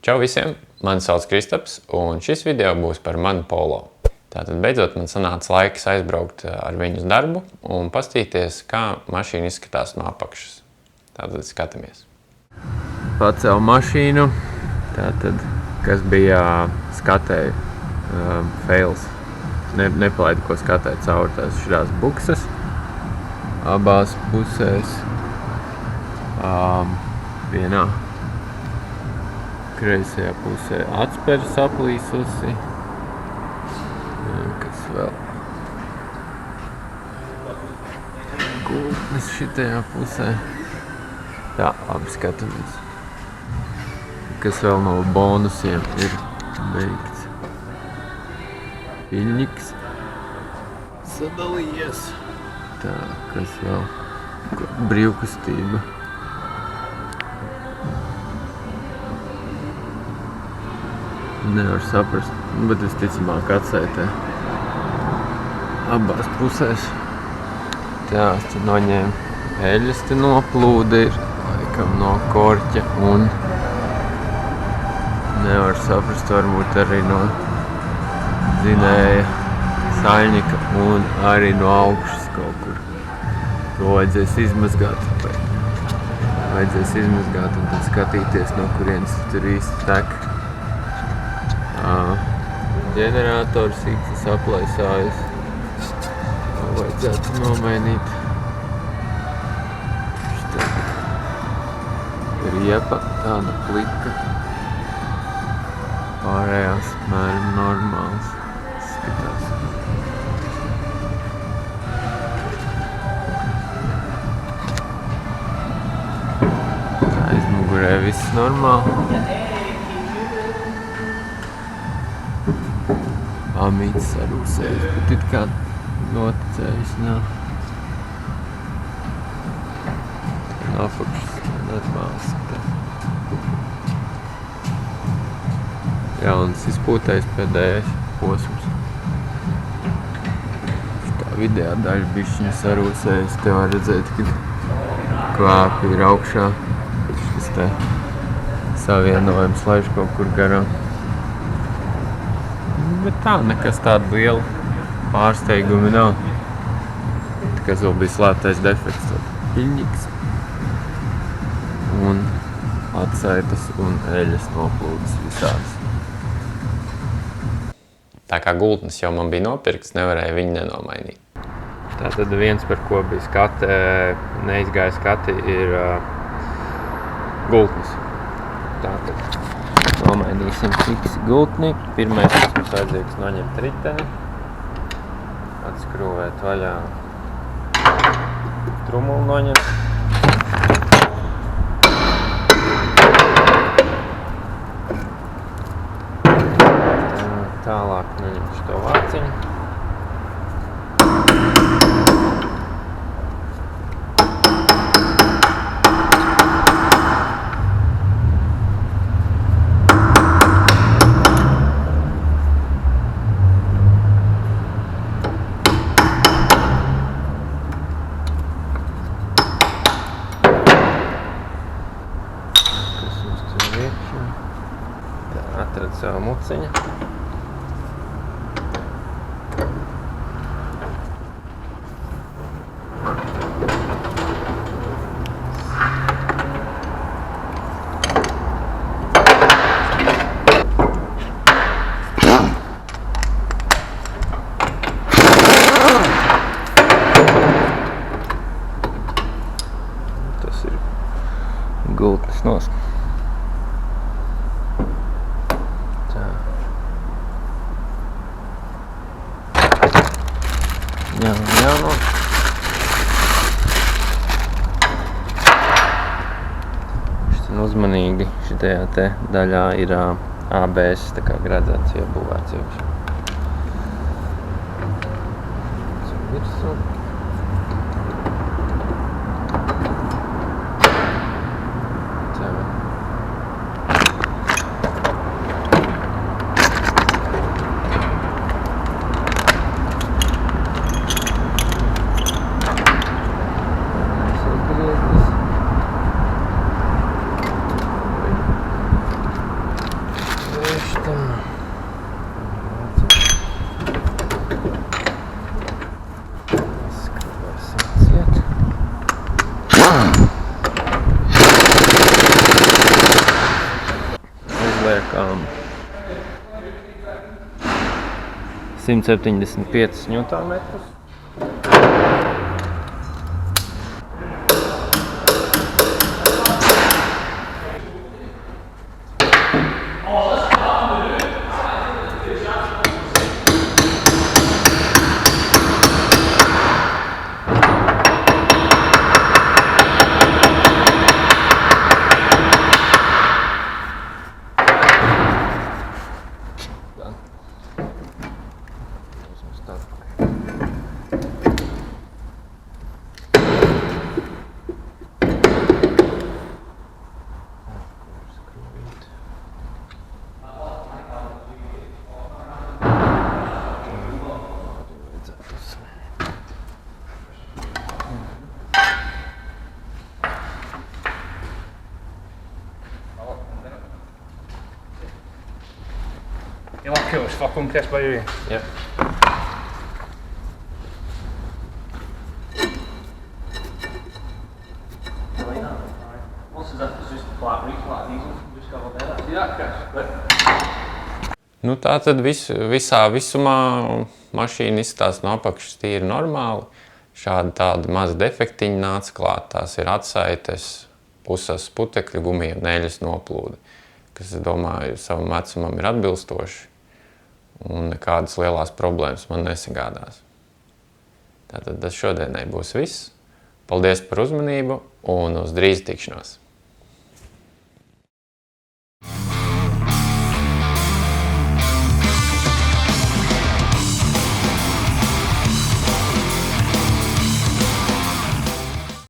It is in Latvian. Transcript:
Čau visiem! Mani sauc Kristaps, un šis video būs par manu polo. Tātad beidzot man sanāca laiks aizbraukt ar viņu uz darbu un pastīties, kā mašīna izskatās no apakšas. Tātad skatāmies. Pacēlu mašīnu, tātad, kas bija skatēju fails. Nepalaidu, ko skatēju cauri tās šīs buksas. Abās pusēs. Vienā kreisajā pusē atspere saplīsusi. Kas vēl? Gultnes šitajā pusē. Tā, labi skatāmies. Kas vēl no bonusiem ir beigts. Piļņiks. Sadalījies. Tā, kas vēl? Brīvkustība. Nevar saprast, bet visticamāk atsētē abās pusēs. Tā, te noņēma eļas, te noplūda ir, laikam no korķa un nevar saprast, varbūt arī no dzinēja saļņika un arī no augšas kaut kur. To vajadzēs izmazgāt, un tad skatīties, no kurienes tur īsti tek. Ģenerators īsti saplaisājas. Vajadzētu nomainīt. Šitā riepa, tāda plika. Pārējās mēram normāls. Skatās. Aizmugurē viss normāli. Amīts sarūsējis, bet it kā noticējis nav. Apakšas normāls. Jauns izpūtais pēdējais posms. Tā vidējā daļa bišķiņa sarūsējis. Te var redzēt, ka klāpi ir augšā. Šis te savienojums laiž kaut kur garām. Bet tā, nekas tāda liela pārsteigumi nav. Kas vēl bija slēptais defekts, tad piļņiks un atsaitas un eļas noplūdes visādas. Tā kā gultnes jau man bija nopirkts, nevarēja viņu nenomainīt. Tātad viens, par ko bija neizgāja skati, ir gultnes. Tātad nomainīsim fiksi gultni. Pirmais, kas mums vajadzīgs noņemt riteni. Atskrūvēt vaļā. Trumulu noņemt. Tālāk noņemt šo vāciņu. Atradu savu muciņu. Tas ir gultnes nost. Jāno. Uzmanīgi šitajā te daļā ir ABS, tā kā gradzēts iebūvēts iekšā. Virsū. uzliekam 175 Nm. Je mag jongens, vacuüm test bij jullie. Ja. Once it's just flat reach, flat diesel, just go on there. See that, Chris? Nu, tā tad visā visumā mašīna izskatās no apakšas tīri normāli. Šādi tādi mazi defektiņi nāca klāt. Tās ir atsaites, puses putekļu gumija un eļas noplūde, kas, es domāju, savam vecumam ir atbilstoši un nekādas lielās problēmas man nesagādās. Tātad tas šodienai būs viss. Paldies par uzmanību un uz drīz tikšanos!